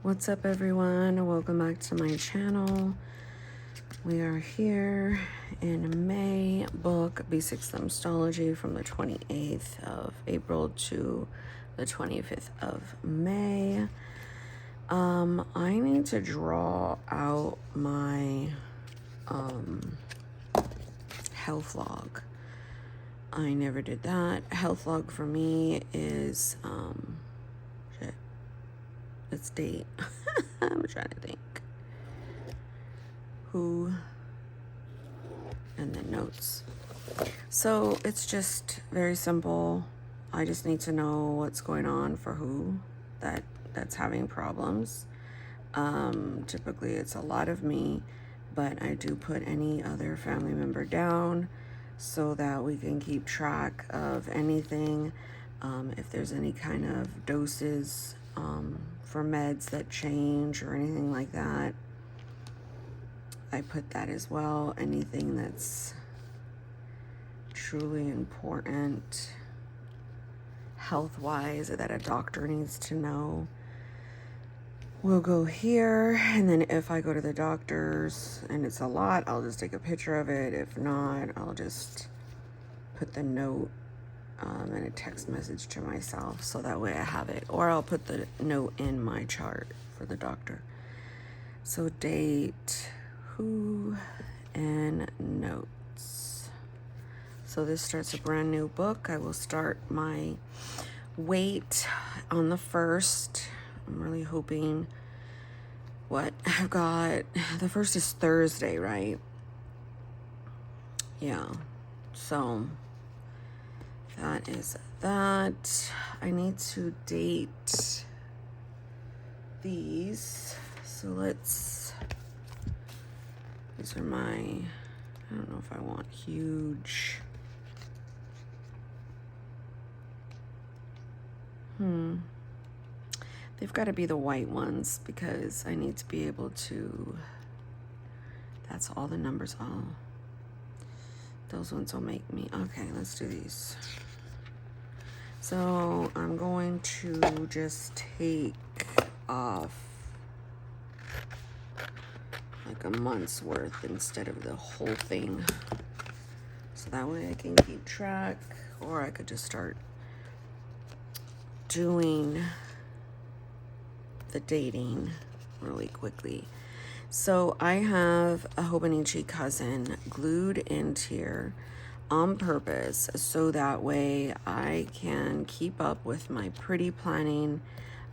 What's up, everyone? Welcome back to my channel. We are here in May, book B6 Stalogy from the 28th of April to the 25th of May. I need to draw out my health log. I never did that. Health log for me is it's date. I'm trying to think. Who and then notes. So it's just very simple. I just need to know what's going on for who that's having problems. Typically it's a lot of me, but I do put any other family member down so that we can keep track of anything. If there's any kind of doses for meds that change or anything like that, I put that as well. Anything that's truly important health-wise that a doctor needs to know will go here. And then if I go to the doctor's and it's a lot, I'll just take a picture of it. If not, I'll just put the note and a text message to myself so that way I have it, or I'll put the note in my chart for the doctor. So date, who, and notes. So this starts a brand new book. I will start my weight on the 1st. I'm really hoping I've got, the 1st is Thursday, right? Yeah, so that is that. I need to date these. So these are my, I don't know if I want huge. They've got to be the white ones because I need to be able to, that's all the numbers. Oh, those ones will make me, okay, let's do these. So I'm going to just take off like a month's worth instead of the whole thing. So that way I can keep track, or I could just start doing the dating really quickly. So I have a Hobonichi cousin glued into here on purpose so that way I can keep up with my pretty planning.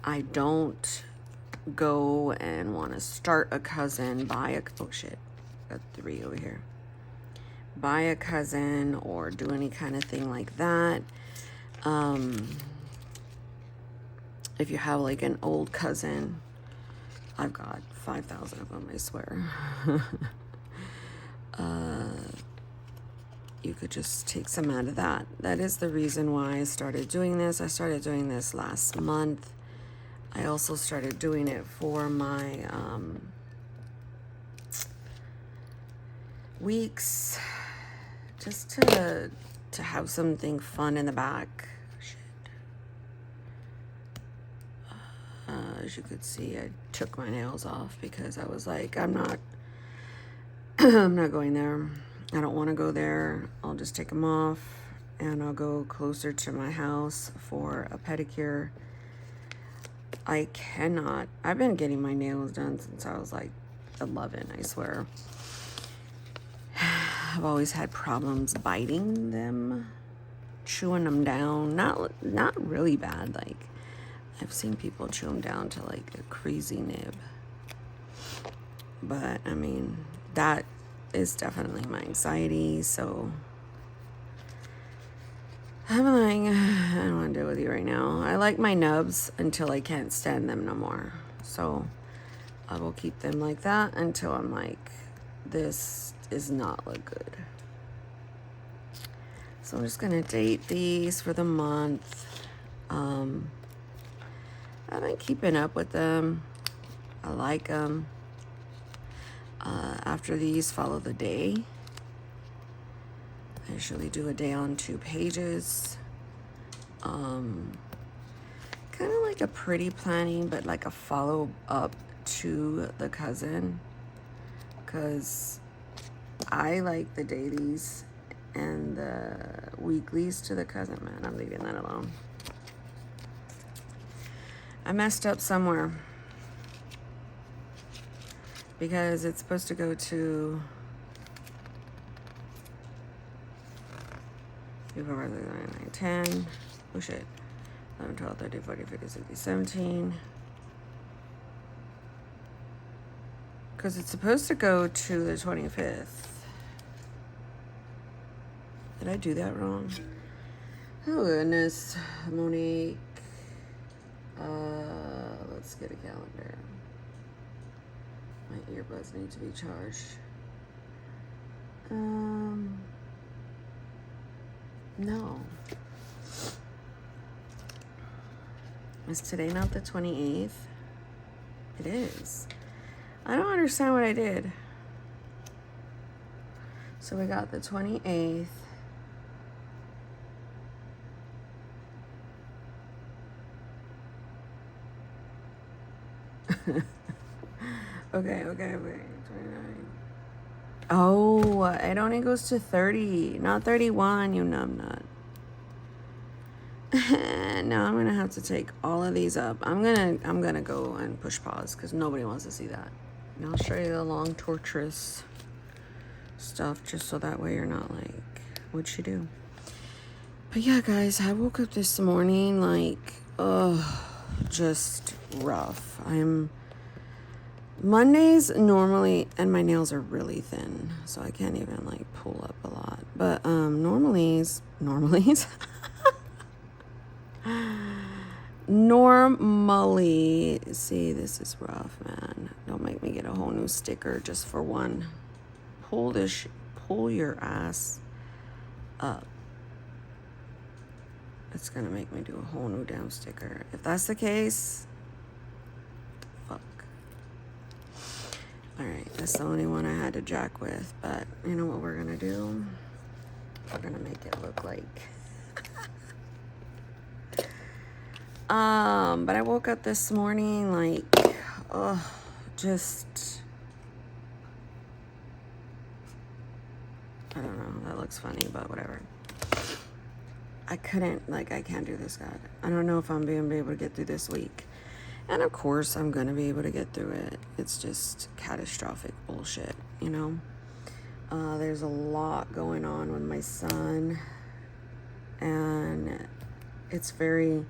I don't go and want to start a cousin, oh shit, got 3 over here. Buy a cousin or do any kind of thing like that. If you have like an old cousin, I've got 5,000 of them, I swear. You could just take some out of that. That is the reason why I started doing this. I started doing this last month. I also started doing it for my weeks, just to have something fun in the back. As you could see, I took my nails off because I was like, I'm not going there. I don't want to go there. I'll just take them off and I'll go closer to my house for a pedicure. I've been getting my nails done since I was like 11, I swear. I've always had problems biting them, chewing them down. Not really bad, like I've seen people chew them down to like a crazy nib. But I mean, that is definitely my anxiety. So I'm like, I don't want to deal with you right now. I like my nubs until I can't stand them no more. So I will keep them like that until I'm like, this does not look good. So I'm just going to date these for the month. I've been keeping up with them. I like them. After these, follow the day. I usually do a day on 2 pages. kind of like a pretty planning, but like a follow up to the cousin, because I like the dailies and the weeklies to the cousin. Man, I'm leaving that alone. I messed up somewhere because it's supposed to go to 10. Oh shit. 11, 12, 13, 14, 15, 16, 17. Because it's supposed to go to the 25th. Did I do that wrong? Oh goodness. Monique. Let's get a calendar. My earbuds need to be charged. No. Is today not the 28th? It is. I don't understand what I did. So we got the 28th. Okay, wait. 29. Oh, it only goes to 30, not 31, you numbnut. Now I'm gonna have to take all of these up. I'm gonna go and push pause because nobody wants to see that. And I'll show you the long, torturous stuff just so that way you're not like, what'd she do? But yeah, guys, I woke up this morning like, just rough. Mondays normally, and my nails are really thin, so I can't even like pull up a lot. But normally, see, this is rough, man. Don't make me get a whole new sticker just for one. Pull your ass up. It's gonna make me do a whole new damn sticker. If that's the case, fuck. Alright, that's the only one I had to jack with, but you know what we're gonna do? We're gonna make it look like but I woke up this morning like just I don't know, that looks funny, but whatever. I can't do this, God. I don't know if I'm going to be able to get through this week. And of course, I'm going to be able to get through it. It's just catastrophic bullshit, you know? There's a lot going on with my son. And it's very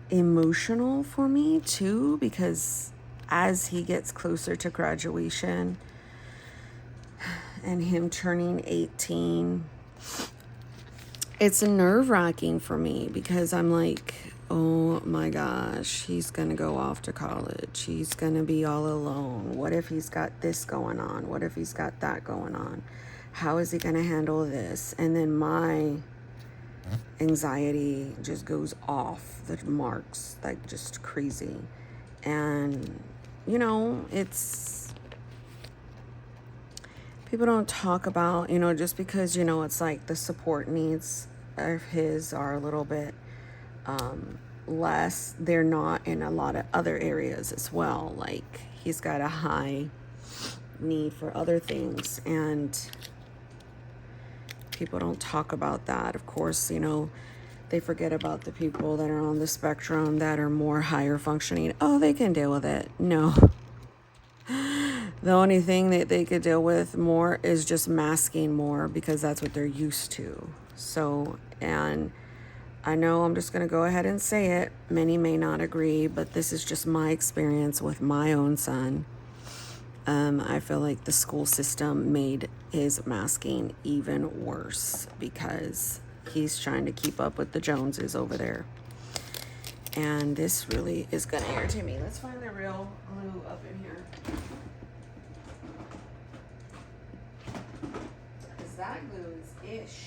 emotional for me, too, because as he gets closer to graduation and him turning 18... it's nerve-wracking for me because I'm like, oh my gosh, he's going to go off to college. He's going to be all alone. What if he's got this going on? What if he's got that going on? How is he going to handle this? And then my anxiety just goes off the marks, like just crazy. And, you know, people don't talk about, you know, just because, you know, it's like the support needs of his are a little bit less. They're not in a lot of other areas as well. Like he's got a high need for other things, and people don't talk about that. Of course, you know, they forget about the people that are on the spectrum that are more higher functioning. Oh, they can deal with it. No. The only thing that they could deal with more is just masking more because that's what they're used to. So, and I know I'm just going to go ahead and say it. Many may not agree, but this is just my experience with my own son. I feel like the school system made his masking even worse because he's trying to keep up with the Joneses over there. And this really is going to irritate me. Let's find the real glue up in here. That glue is ish.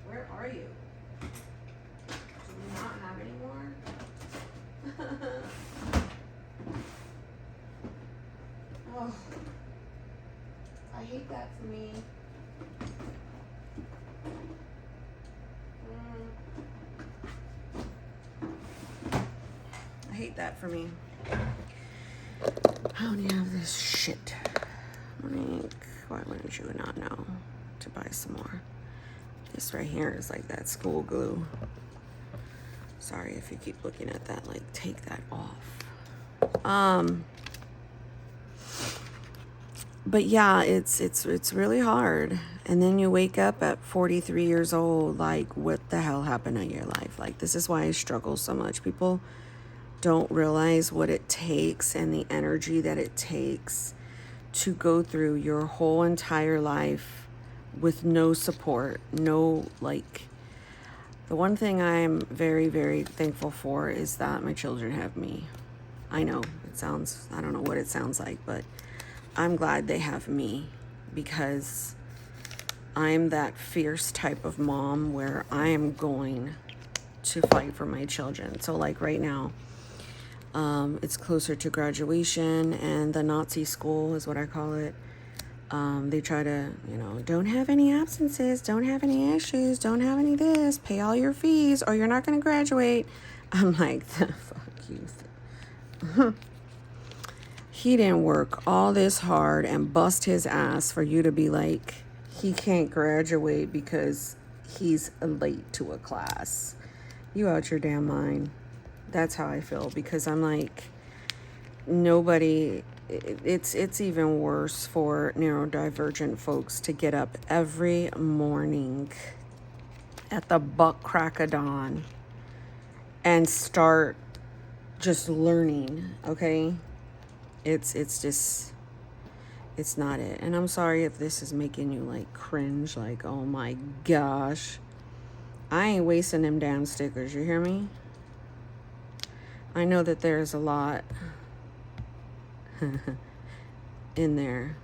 Where are you? Do we not have any more? Oh, I hate that for me. hate that for me. How do you have this shit? Like, why wouldn't you not know to buy some more? This right here is like that school glue. Sorry if you keep looking at that, like, take that off. But yeah, it's really hard. And then you wake up at 43 years old, like, what the hell happened in your life? Like, this is why I struggle so much. People don't realize what it takes and the energy that it takes to go through your whole entire life with no support, no, like, the one thing I'm very, very thankful for is that my children have me. I know it sounds, I don't know what it sounds like, but I'm glad they have me, because I'm that fierce type of mom where I am going to fight for my children. So like right now, it's closer to graduation, and the Nazi school is what I call it. They try to, don't have any absences, don't have any issues, don't have any this, pay all your fees or you're not going to graduate. I'm like, the fuck you. He didn't work all this hard and bust his ass for you to be like, he can't graduate because he's late to a class. You out your damn mind. That's how I feel, because I'm like, nobody, it's even worse for neurodivergent folks to get up every morning at the butt crack of dawn and start just learning, okay? It's just, it's not it. And I'm sorry if this is making you like cringe, like, oh my gosh. I ain't wasting them damn stickers, you hear me? I know that there's a lot in there.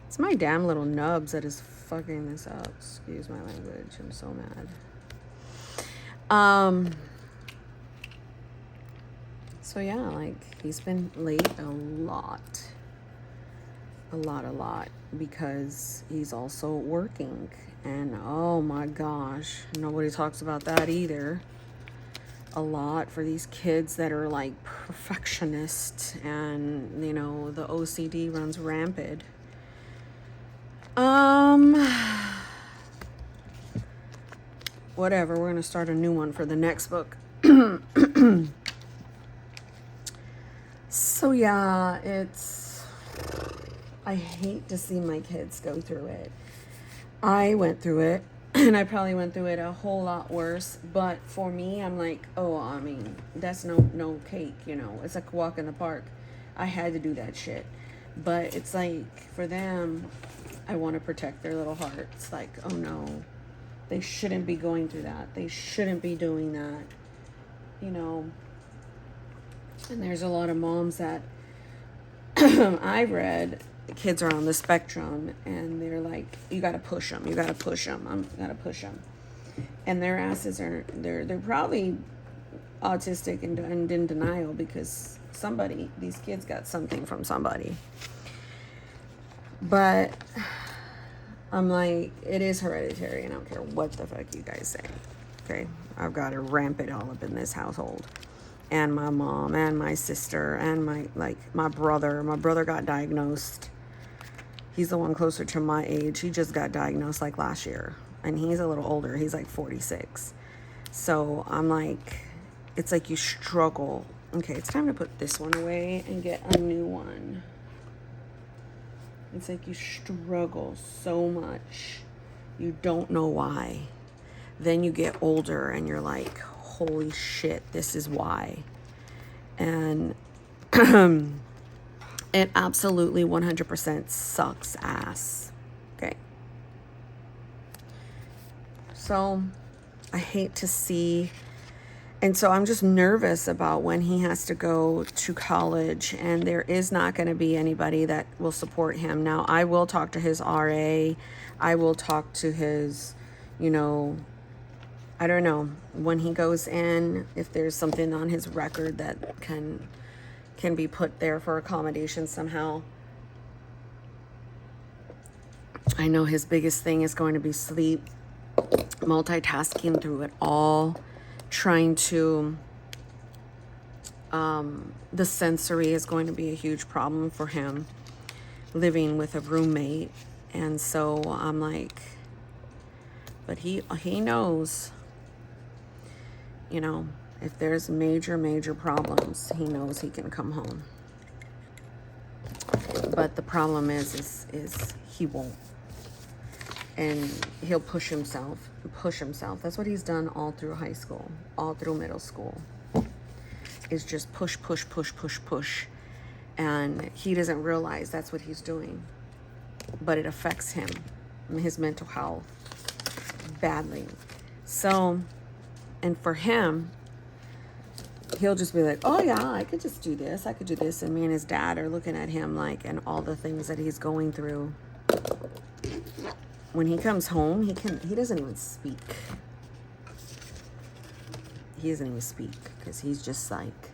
It's my damn little nubs that is fucking this up. Excuse my language. I'm so mad. So yeah, like, he's been late a lot, because he's also working. And oh my gosh, nobody talks about that either. A lot for these kids that are like perfectionists, and the OCD runs rampant. Whatever, we're gonna start a new one for the next book. So yeah, I hate to see my kids go through it. I went through it, and I probably went through it a whole lot worse. But for me, I'm like, oh, I mean, that's no cake, It's like a walk in the park. I had to do that shit. But it's like, for them, I want to protect their little hearts. Like, oh no, they shouldn't be going through that. They shouldn't be doing that, And there's a lot of moms that I read, the kids are on the spectrum, and they're like, you got to push them. And their asses are, they're probably autistic and in denial, because these kids got something from somebody. But I'm like, it is hereditary, and I don't care what the fuck you guys say. Okay? I've got it rampant all up in this household. And my mom and my sister and my brother. My brother got diagnosed. He's the one closer to my age. He just got diagnosed like last year. And he's a little older. He's like 46. So I'm like, it's like you struggle. Okay, it's time to put this one away and get a new one. It's like you struggle so much. You don't know why. Then you get older and you're like, holy shit, this is why. And it absolutely 100% sucks ass. Okay. So I hate to see, and so I'm just nervous about when he has to go to college, and there is not going to be anybody that will support him. Now, I will talk to his RA. I will talk to his, I don't know, when he goes in, if there's something on his record that can be put there for accommodation somehow. I know his biggest thing is going to be sleep, multitasking through it all, trying to The sensory is going to be a huge problem for him living with a roommate. And so I'm like, but he knows, you know, if there's major problems, he knows he can come home. But the problem is he won't. And he'll push himself. That's what he's done all through high school, all through middle school. Is just push. And he doesn't realize that's what he's doing. But it affects him, his mental health, badly. So, and for him, he'll just be like, oh yeah, I could just do this. I could do this. And me and his dad are looking at him like, and all the things that he's going through. When he comes home, he doesn't even speak. He doesn't even speak because he's just like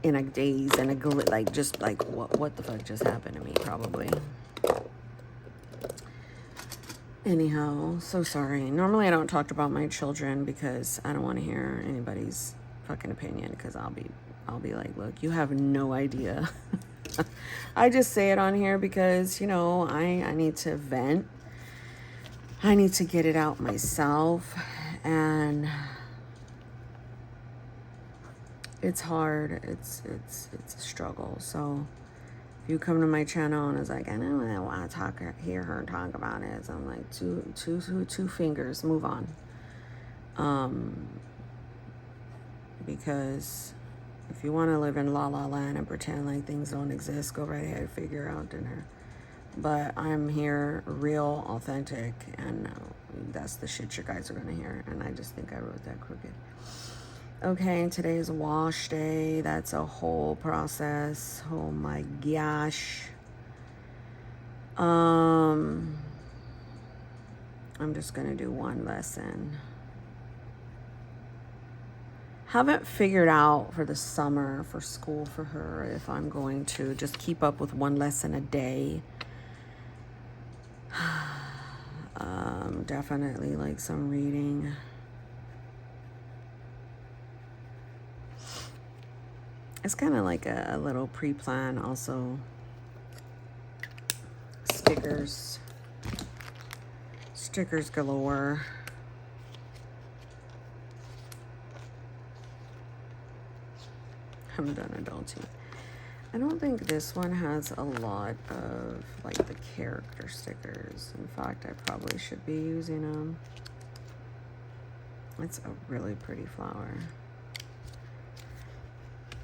in a daze and like just like what the fuck just happened to me, probably. Anyhow, so sorry. Normally I don't talk about my children because I don't want to hear anybody's fucking opinion, because I'll be like, look, you have no idea. I just say it on here because, you know, I need to vent. I need to get it out myself, and it's hard. It's a struggle. So if you come to my channel and it's like, I don't want to hear her talk about it, so I'm like, two fingers, move on. Because if you want to live in La La Land and pretend like things don't exist, go right ahead, figure out dinner. But I'm here real, authentic, and that's the shit you guys are going to hear. And I just think I wrote that crooked. Okay, today is wash day. That's a whole process. Oh my gosh. I'm just going to do one lesson. Haven't figured out for the summer, for school for her, if I'm going to just keep up with one lesson a day. Definitely like some reading. It's kind of like a little pre-plan. Also, stickers galore. I'm done adulting. I don't think this one has a lot of like the character stickers. In fact, I probably should be using them. It's a really pretty flower.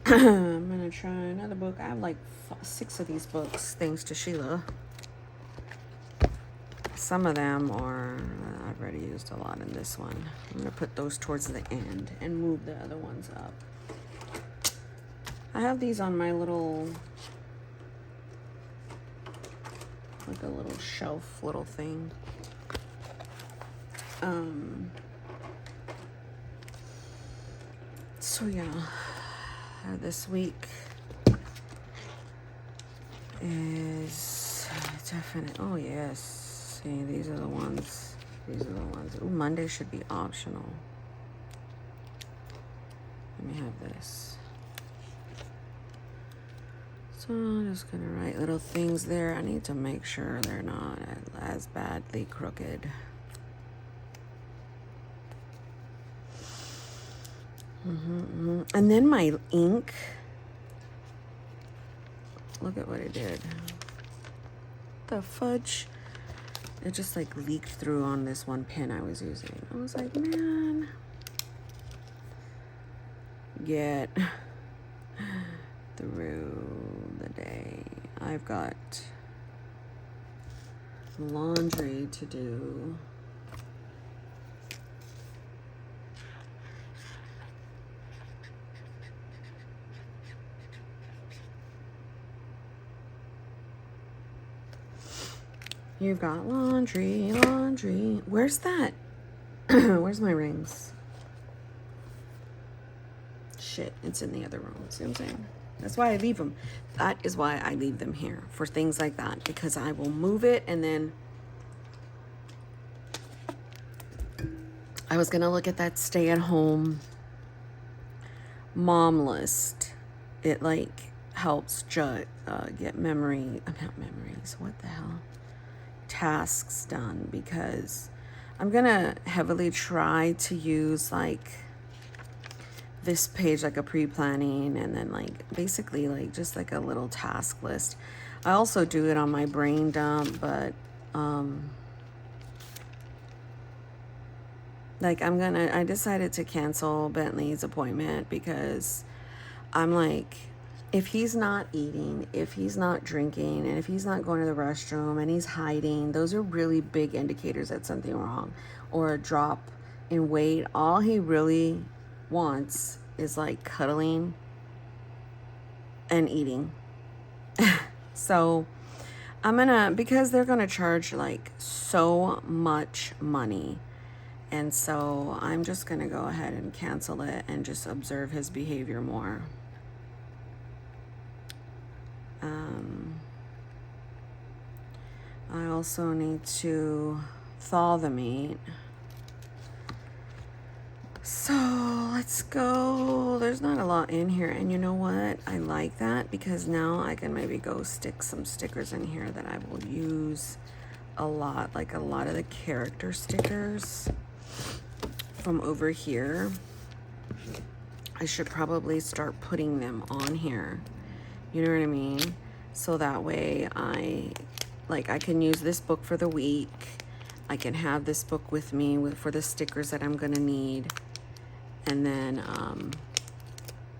I'm gonna try another book. I have like 6 of these books, thanks to Sheila. Some of them are, I've already used a lot in this one. I'm gonna put those towards the end and move the other ones up. I have these on my little, like a little shelf little thing. So yeah, this week is definite. Oh yes, see, these are the ones. Ooh, Monday should be optional. Let me have this. So I'm just gonna write little things there. I need to make sure they're not as badly crooked. And then my ink, look at what it did. The fudge. It just like leaked through on this one pen I was using. I was like, man, get through the day. I've got laundry to do. You've got laundry. Where's that? Where's my rings? Shit, it's in the other room. See what I'm saying? That's why I leave them. That is why I leave them here, for things like that, because I will move it. And then I was gonna look at that stay-at-home mom list. It like helps get memory, not memories, what the hell? Tasks done, because I'm gonna heavily try to use like this page like a pre-planning, and then like basically like just like a little task list. I also do it on my brain dump, but like I decided to cancel Bentley's appointment because I'm like, if he's not eating, if he's not drinking, and if he's not going to the restroom and he's hiding, those are really big indicators that something wrong, or a drop in weight. All he really wants is like cuddling and eating. So because they're gonna charge like so much money, and so I'm just gonna go ahead and cancel it and just observe his behavior more. I also need to thaw the meat. So let's go. There's not a lot in here, and you know what? I like that because now I can maybe go stick some stickers in here that I will use a lot, like a lot of the character stickers from over here. I should probably start putting them on here. You know what I mean? So that way I can use this book for the week. I can have this book with me for the stickers that I'm gonna need, and then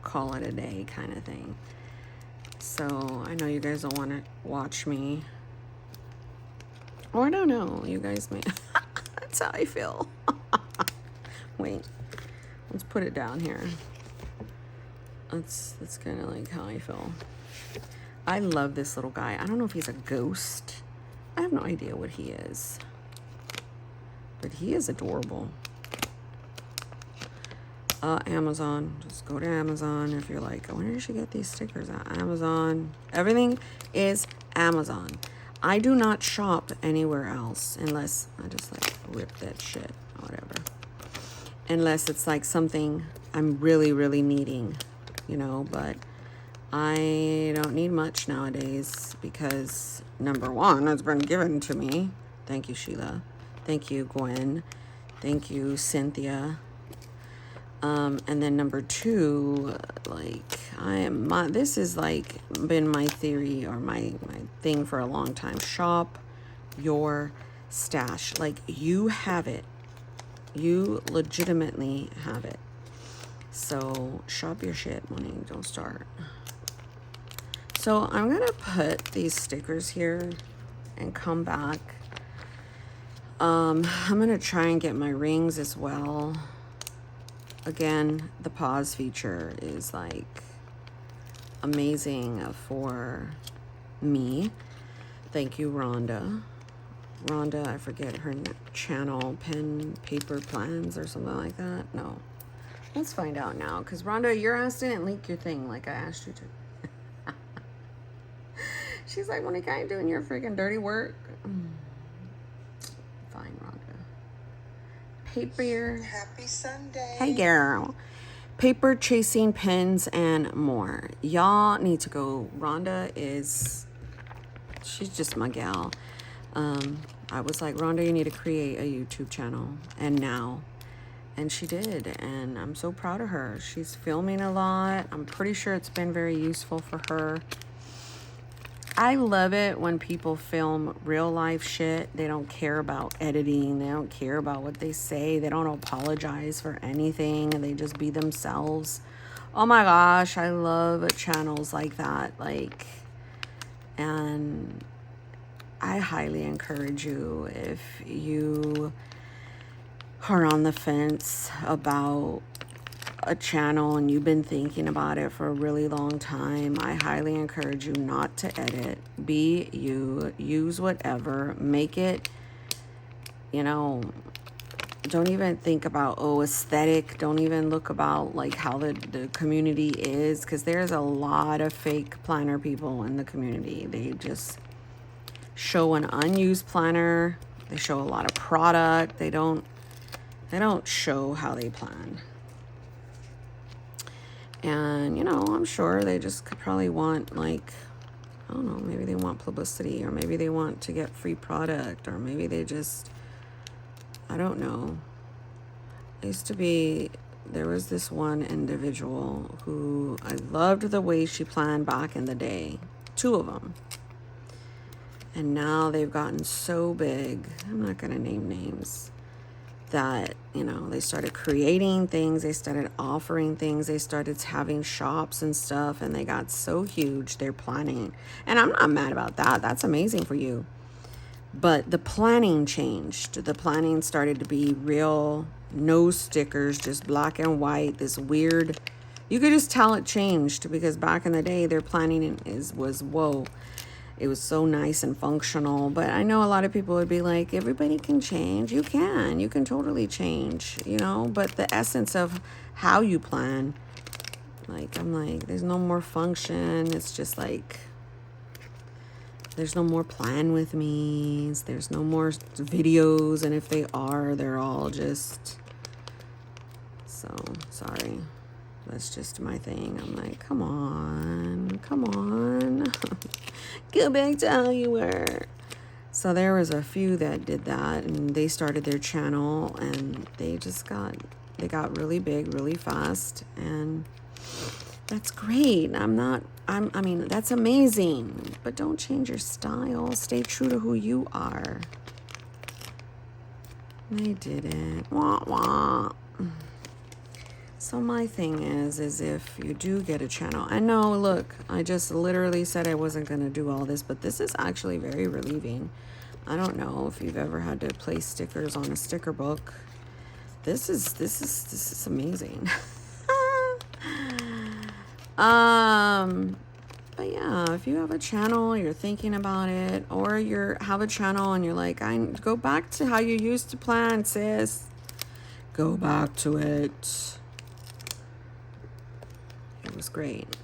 call it a day kind of thing. So I know you guys don't want to watch me, or I don't know, you guys may. That's how I feel. Wait, let's put it down here. That's kind of like how I feel. I love this little guy. I don't know if he's a ghost. I have no idea what he is, but he is adorable. Amazon. Just go to Amazon if you're like, where did she get these stickers at? Amazon. Everything is Amazon. I do not shop anywhere else unless I just like rip that shit or whatever. Unless it's like something I'm really, really needing, you know, but I don't need much nowadays because number one, it's been given to me. Thank you, Sheila. Thank you, Gwen. Thank you, Cynthia. And then number two, like this has like been my theory or my thing for a long time. Shop your stash. Like you have it. You legitimately have it. So shop your shit, money, don't start. So I'm gonna put these stickers here and come back. I'm gonna try and get my rings as well. Again, the pause feature is like amazing for me. Thank you, Rhonda. Rhonda, I forget her channel, Pen Paper Plans or something like that. No, let's find out now, because Rhonda, your ass didn't leak your thing like I asked you to. She's like, Monica, I ain't doing your freaking dirty work. Fine, Rhonda. Paper. Happy Sunday. Hey, girl. Paper chasing pens and more. Y'all need to go. Rhonda she's just my gal. I was like, Rhonda, you need to create a YouTube channel. And she did. And I'm so proud of her. She's filming a lot. I'm pretty sure it's been very useful for her. I love it when people film real life shit. They don't care about editing. They don't care about what they say. They don't apologize for anything. And they just be themselves. Oh my gosh, I love channels like that. And I highly encourage you, if you are on the fence about a channel and you've been thinking about it for a really long time, I highly encourage you not to edit. Be you. Use whatever. Make it, don't even think about, aesthetic. Don't even look about like how the community is, because there's a lot of fake planner people in the community. They just show an unused planner. They show a lot of product. They don't show how they plan. And, you know, I'm sure they just could probably want, like, I don't know, maybe they want publicity, or maybe they want to get free product, or maybe they just, I don't know. There was this one individual who I loved the way she planned back in the day. 2 of them. And now they've gotten so big, I'm not going to name names, that, you know, they started creating things, they started offering things, they started having shops and stuff, and they got so huge, they're planning. And I'm not mad about that. That's amazing for you. But the planning changed. The planning started to be real, no stickers, just black and white, this weird, you could just tell it changed, because back in the day, their planning was whoa. It was so nice and functional. But I know a lot of people would be like, everybody can change. You can totally change, you know, but the essence of how you plan, like, I'm like, there's no more function. It's just like, there's no more plan with me's. There's no more videos. And if they are, they're all just, so sorry. That's just my thing. I'm like, come on. Go back to how you were. So there was a few that did that, and they started their channel, and they got really big really fast, and that's great. I mean, that's amazing, but don't change your style. Stay true to who you are. They didn't. Wah, wah. So my thing is if you do get a channel, I know, look, I just literally said I wasn't going to do all this, but this is actually very relieving. I don't know if you've ever had to place stickers on a sticker book. This is amazing. But yeah, if you have a channel, you're thinking about it, or have a channel and you're like, I go back to how you used to plan, sis. Go back to it. It was great.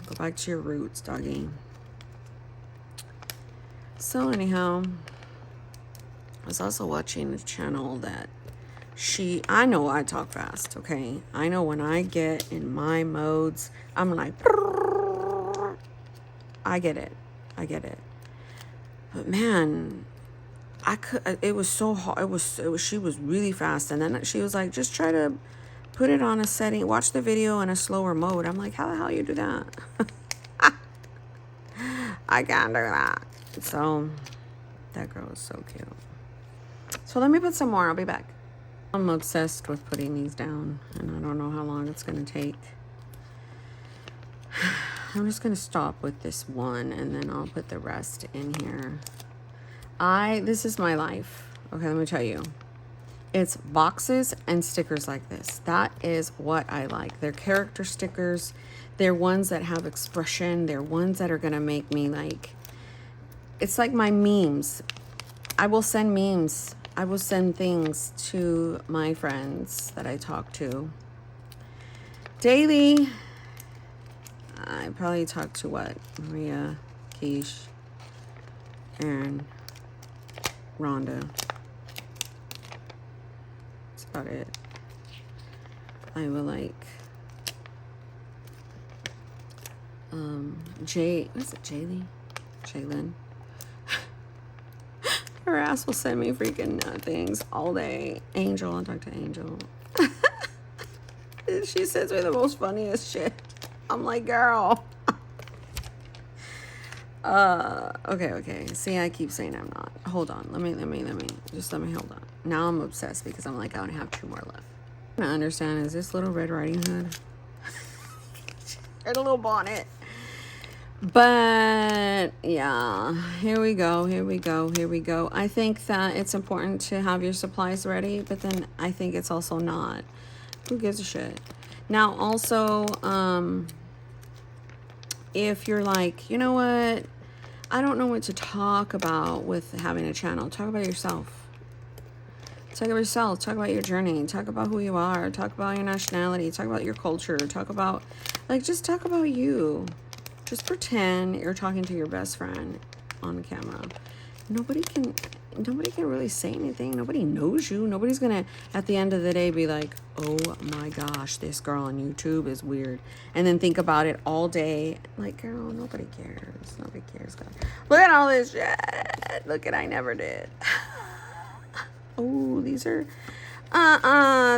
Go back to your roots, doggy. So anyhow, I was also watching a channel that I know I talk fast, okay? I know when I get in my modes, I'm like, I get it. But man, it was so hard. She was really fast. And then she was like, just try to put it on a setting, watch the video in a slower mode. I'm like, how the hell you do that? I can't do that. So that girl is so cute. So let me put some more. I'll be back. I'm obsessed with putting these down, and I don't know how long it's going to take. I'm just going to stop with this one, and then I'll put the rest in here. This is my life. Okay, let me tell you. It's boxes and stickers like this. That is what I like. They're character stickers. They're ones that have expression. They're ones that are going to make me like, it's like my memes. I will send memes. I will send things to my friends that I talk to daily. I probably talk to Maria, Keish, Aaron, Rhonda. That's about it. I will like what is it, Jalen? Her ass will send me freaking things all day. Angel, I'll talk to Angel. She sends me the most funniest shit. I'm like, girl. Okay. See, I keep saying I'm not. Hold on. Let me hold on. Now I'm obsessed because I'm like, I only have 2 more left. I understand, is this Little Red Riding Hood? And a little bonnet. But yeah, here we go. I think that it's important to have your supplies ready, but then I think it's also not. Who gives a shit? Now also, if you're like, you know what, I don't know what to talk about with having a channel, talk about yourself. Talk about your journey, talk about who you are, talk about your nationality, talk about your culture, talk about you. Just pretend you're talking to your best friend on camera. Nobody can, nobody can really say anything. Nobody knows you. Nobody's gonna, at the end of the day, be like, oh my gosh, this girl on YouTube is weird. And then think about it all day. Like, girl, nobody cares. Nobody cares. God. Look at all this shit. Look at, I never did. Oh, these are,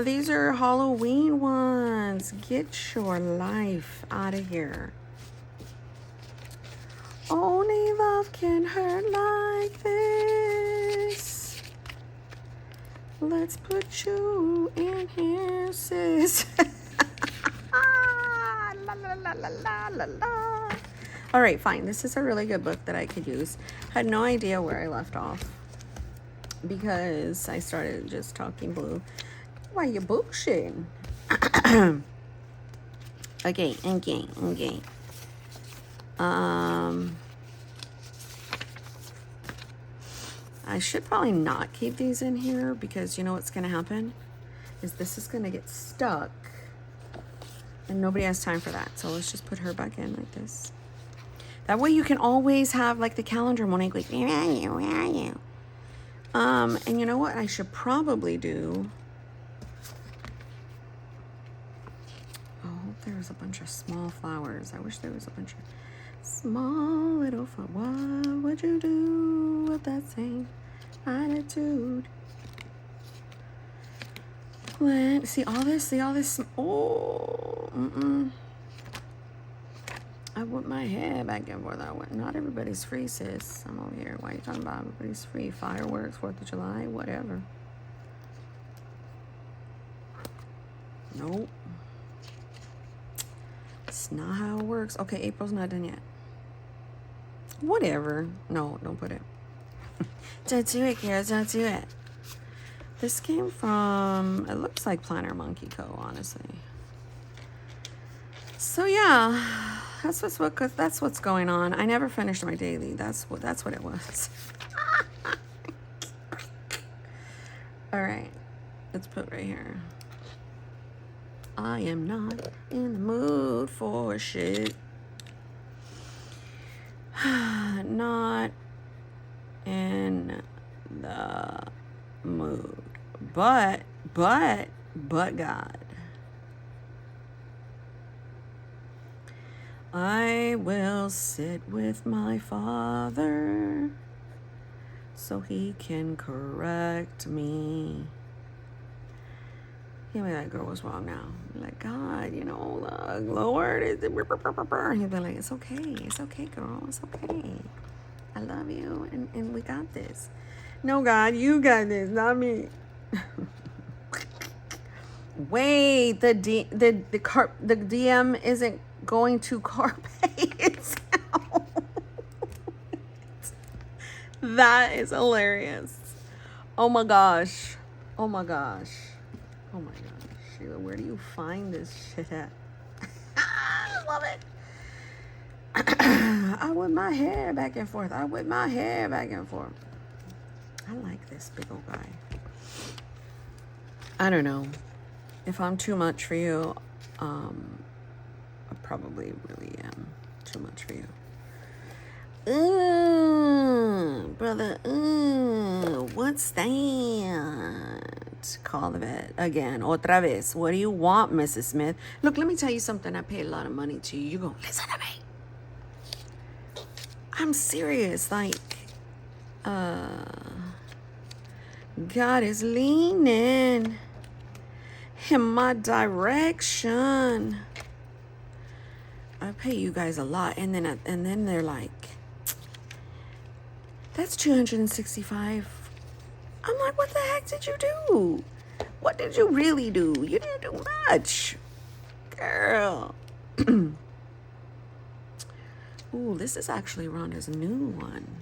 these are Halloween ones. Get your life out of here. Only love can hurt like this. Let's put you in here, sis. La, la, la, la, la, la, la. All right, fine. This is a really good book that I could use. Had no idea where I left off because I started just talking blue. Why you bullshitting? Okay. I should probably not keep these in here because you know what's going to happen is this is going to get stuck and nobody has time for that. So let's just put her back in like this. That way you can always have like the calendar Monique like, where are you? And you know what I should probably do? Oh, there's a bunch of small flowers. I wish there was a bunch of small little flowers. What would you do with that same attitude? See all this. Oh, I whip my hair back and forth. Not everybody's free, sis. I'm over here. Why are you talking about everybody's free? Fireworks, 4th of July, whatever. Nope. It's not how it works. Okay, April's not done yet. Whatever. No, don't put it. Don't do it, Kara. Don't do it. This came from, it looks like Planner Monkey Co., honestly. So yeah, that's what's going on. I never finished my daily. That's what it was. All right, let's put right here. I am not in the mood for shit. Not in the mood. But God. I will sit with my Father so he can correct me. He'll be like, girl, what's wrong now? I'm like, God, you know, Lord, he'll be like, it's okay, girl, it's okay. I love you, and we got this. No, God, you got this, not me. Wait, the DM isn't going to Carpe itself. That is hilarious. Oh my gosh. Sheila, where do you find this shit at? I love it. I whip my hair back and forth. I like this big old guy. I don't know. If I'm too much for you, I probably really am too much for you. Brother, what's that? Call the vet again. Otra vez. What do you want, Mrs. Smith? Look, let me tell you something. I paid a lot of money to you. You go, listen to me. I'm serious. Like, God is leaning in my direction. I pay you guys a lot, and then they're like, that's $265. I'm like, what the heck did you do? What did you really do? You didn't do much, girl. Ooh, this is actually Rhonda's new one.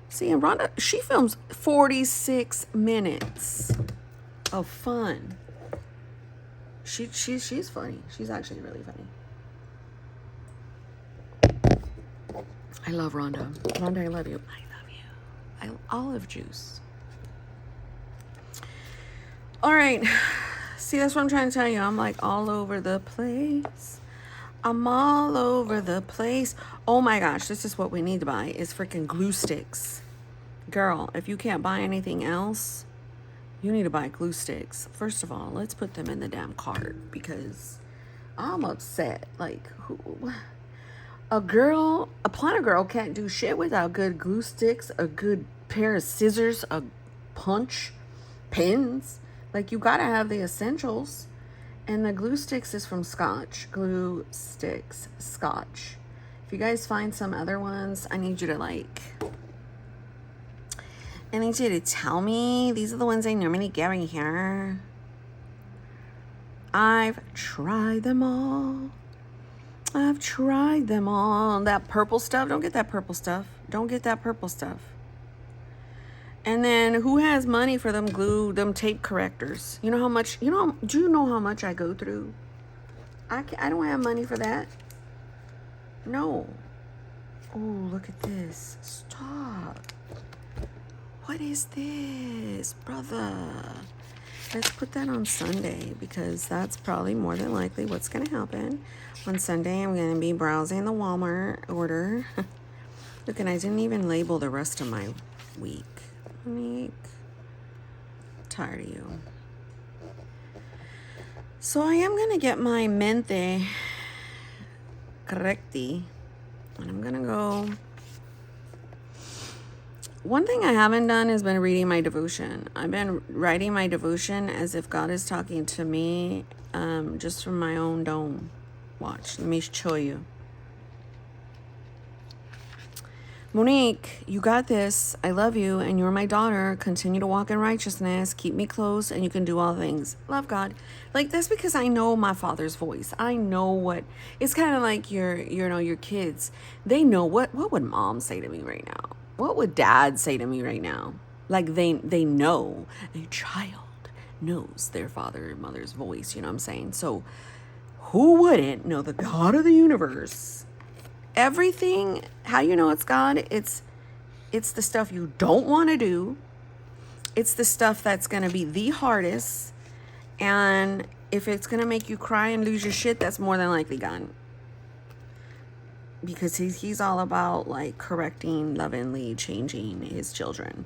See, and Rhonda, she films 46 minutes of fun. She's funny. She's actually really funny. I love Rhonda. Rhonda, I love you. Olive juice. All right. See, that's what I'm trying to tell you. I'm like all over the place. I'm all over the place. Oh my gosh, this is what we need to buy is freaking glue sticks. Girl, if you can't buy anything else, you need to buy glue sticks. First of all, let's put them in the damn cart because I'm upset. Like, a planner girl can't do shit without good glue sticks, a good pair of scissors, a punch, pins. Like, you gotta have the essentials. And the glue sticks is from Scotch. Glue sticks, Scotch. If you guys find some other ones, I need you to tell me. These are the ones I normally carry here. I've tried them all. That purple stuff, don't get that purple stuff. And then who has money for them tape correctors? You know how much, do you know how much I go through? I don't have money for that. No. Oh, look at this. Stop. What is this, brother? Let's put that on Sunday because that's probably more than likely what's going to happen. On Sunday, I'm going to be browsing the Walmart order. Look, and I didn't even label the rest of my week. Tired of you. So I am going to get my mente correcti. And I'm going to go. One thing I haven't done has been reading my devotion. I've been writing my devotion as if God is talking to me just from my own dome. Watch. Let me show you. Monique, you got this. I love you and you're my daughter. Continue to walk in righteousness. Keep me close and you can do all things. Love God. Like, that's because I know my Father's voice. I know what it's kind of like your kids. They know what would mom say to me right now? What would dad say to me right now? Like, they know. A child knows their father and mother's voice. You know what I'm saying? So who wouldn't know the God of the universe? Everything, how you know it's God? It's the stuff you don't want to do. It's the stuff that's going to be the hardest. And if it's going to make you cry and lose your shit, that's more than likely God. Because he's all about like correcting, lovingly changing his children.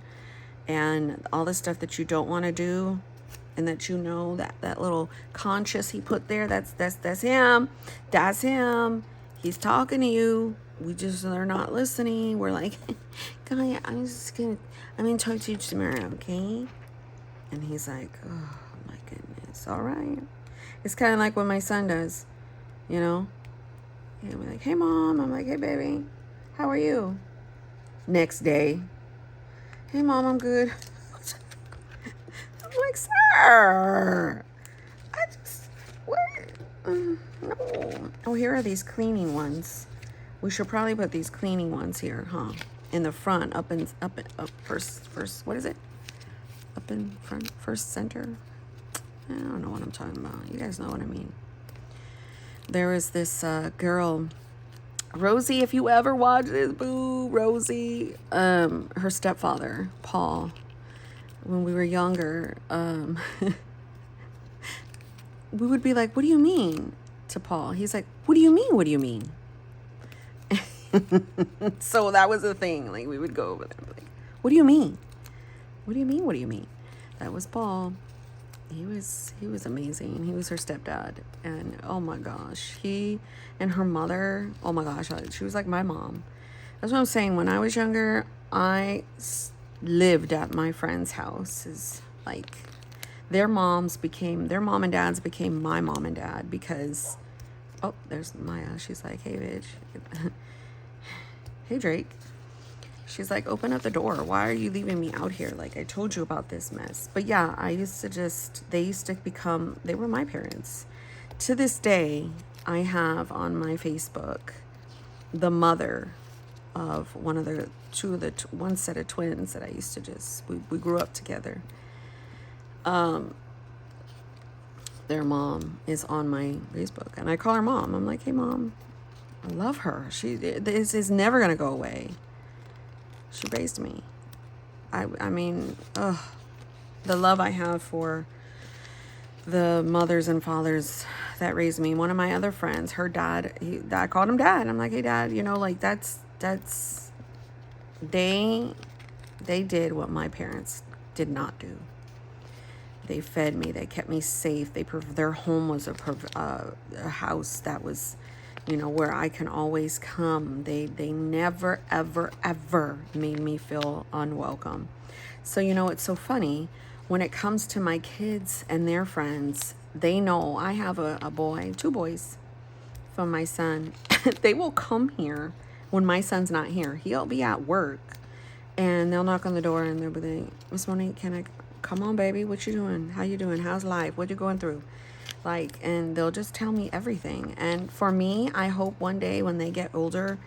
And all the stuff that you don't want to do and that you know that little conscious he put there, that's him. That's him. He's talking to you. They're not listening. We're like, guy, I'm gonna talk to you tomorrow, okay? And he's like, oh my goodness, all right. It's kind of like what my son does, And I'm like, hey mom. I'm like, hey baby, how are you? Next day, hey mom, I'm good. I'm like, sir, no. Oh, here are these cleaning ones. We should probably put these cleaning ones here, huh? In the front, up first. What is it? Up in front, first center. I don't know what I'm talking about. You guys know what I mean. There was this girl, Rosie. If you ever watch this, boo, Rosie. Her stepfather, Paul. When we were younger, we would be like, what do you mean? To Paul. He's like, what do you mean? What do you mean? So that was the thing. Like, we would go over there like, what do you mean? What do you mean? What do you mean? That was Paul. He was amazing. He was her stepdad. And oh my gosh, he and her mother, oh my gosh, she was like my mom. That's what I'm saying. When I was younger, I lived at my friend's house. Is like their mom and dads became my mom and dad because, oh, there's Maya. She's like, hey, bitch. Hey, Drake. She's like, open up the door. Why are you leaving me out here? Like, I told you about this mess. But yeah, they were my parents. To this day, I have on my Facebook the mother of one set of twins that I used to we grew up together. Their mom is on my Facebook and I call her mom. I'm like, hey mom, I love her. This is never going to go away. She raised me. I mean, the love I have for the mothers and fathers that raised me. One of my other friends, her dad, I called him dad. I'm like, hey dad, like they They did what my parents did not do. They fed me. They kept me safe. Their home was a house that was, where I can always come. They never, ever, ever made me feel unwelcome. So, it's so funny. When it comes to my kids and their friends, they know I have a boy, 2 boys from my son. They will come here when my son's not here. He'll be at work. And they'll knock on the door and they'll be like, Miss Monique, can I come on, baby? What you doing? How you doing? How's life? What you going through? And they'll just tell me everything. And for me, I hope one day when they get older,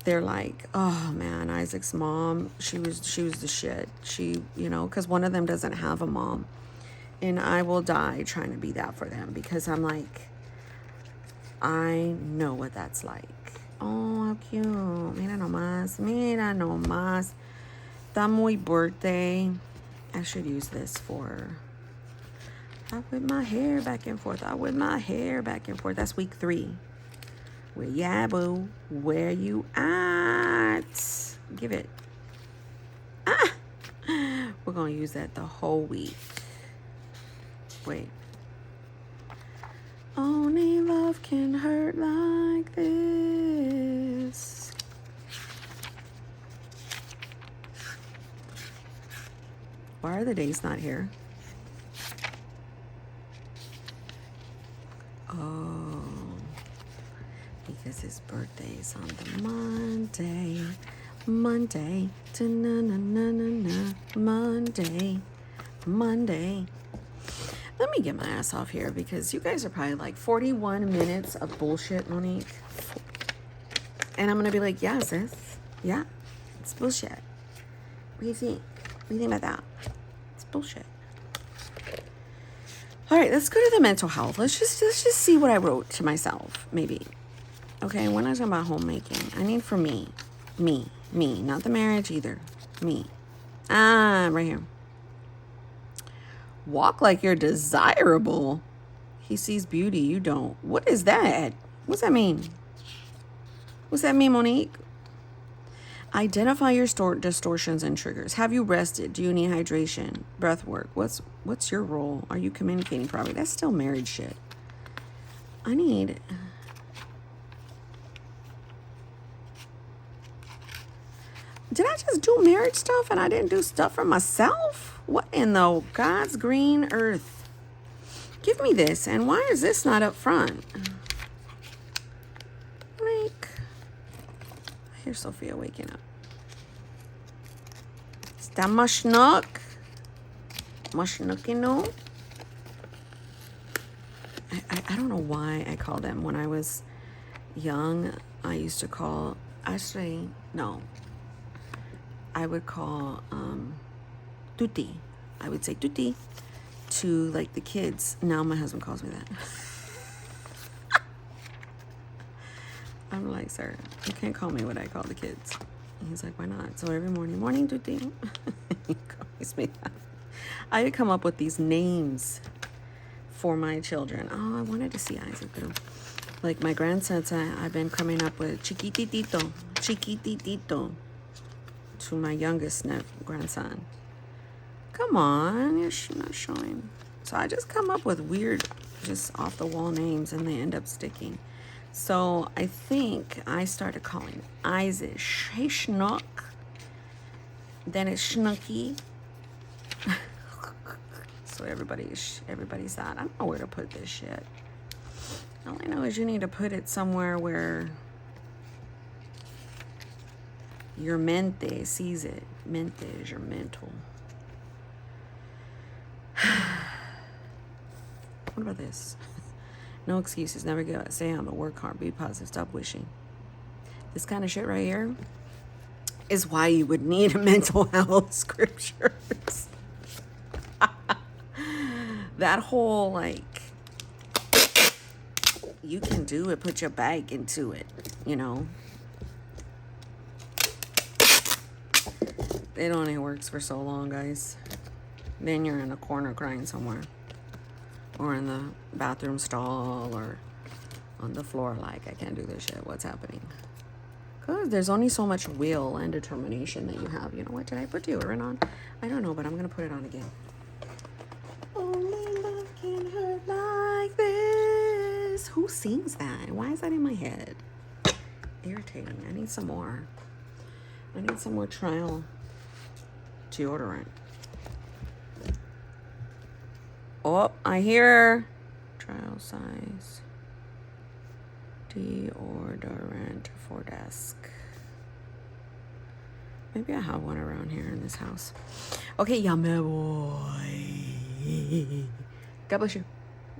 they're like, oh man, Isaac's mom, she was the shit. She, because one of them doesn't have a mom. And I will die trying to be that for them, because I'm like, I know what that's like. Oh, how cute. Mira nomás. Mira nomás. Está muy birthday. I should use this for... I whip my hair back and forth. That's week 3. Where ya, boo? Where you at? Give it. Ah! We're going to use that the whole week. Wait. Only love can hurt like this. Why are the days not here? Oh, because his birthday is on the Monday. Monday. Monday. Let me get my ass off here, because you guys are probably like 41 minutes of bullshit, Monique. And I'm going to be like, yeah, sis. Yeah, it's bullshit. What do you think? What do you think about that? It's bullshit. All right, let's go to the mental health. Let's just see what I wrote to myself, maybe. Okay, when I was talking about homemaking, I need for me, not the marriage either, me. Right here. Walk like you're desirable. He sees beauty, you don't. What is that? What's that mean? What's that mean, Monique? Identify your distortions and triggers. Have you rested? Do you need hydration? Breath work. What's your role? Are you communicating properly? That's still married shit. Did I just do marriage stuff and I didn't do stuff for myself? What in the God's green earth? Give me this. And why is this not up front? Like, I hear Sophia waking up. Está mushnook? Mushnooking? I don't know why I called him. When I was young, I used to call, actually, no. I would call Tutti. I would say Tutti to like the kids. Now my husband calls me that. I'm like, sir, you can't call me what I call the kids. And he's like, why not? So every morning Tutti. He calls me that. I would come up with these names for my children. Oh, I wanted to see Isaac though. Like my grandsons, I've been coming up with Chiquititito to my youngest grandson. Come on, you're not showing. So I just come up with weird, just off the wall names, and they end up sticking. So I think I started calling Isaac Hey Schnook. Then it's Schnooky. So everybody's that. I don't know where to put this shit. All I know is you need to put it somewhere where your mente sees it. Mente is your mental. What about this? No excuses. Never give up. Stay on, but work hard. Be positive. Stop wishing. This kind of shit right here is why you would need mental health scriptures. That whole, like, you can do it. Put your bag into it, you know. It only works for so long, guys. Then you're in a corner crying somewhere. Or in the bathroom stall or on the floor like, I can't do this shit. What's happening? Good. There's only so much will and determination that you have. You know what? Did I put deodorant on? I don't know, but I'm going to put it on again. Only love can hurt like this. Who sings that? Why is that in my head? Irritating. I need some more. I need some more trial deodorant. Oh, I hear trial size deodorant for desk. Maybe I have one around here in this house. Okay, yeah, my boy. God bless you.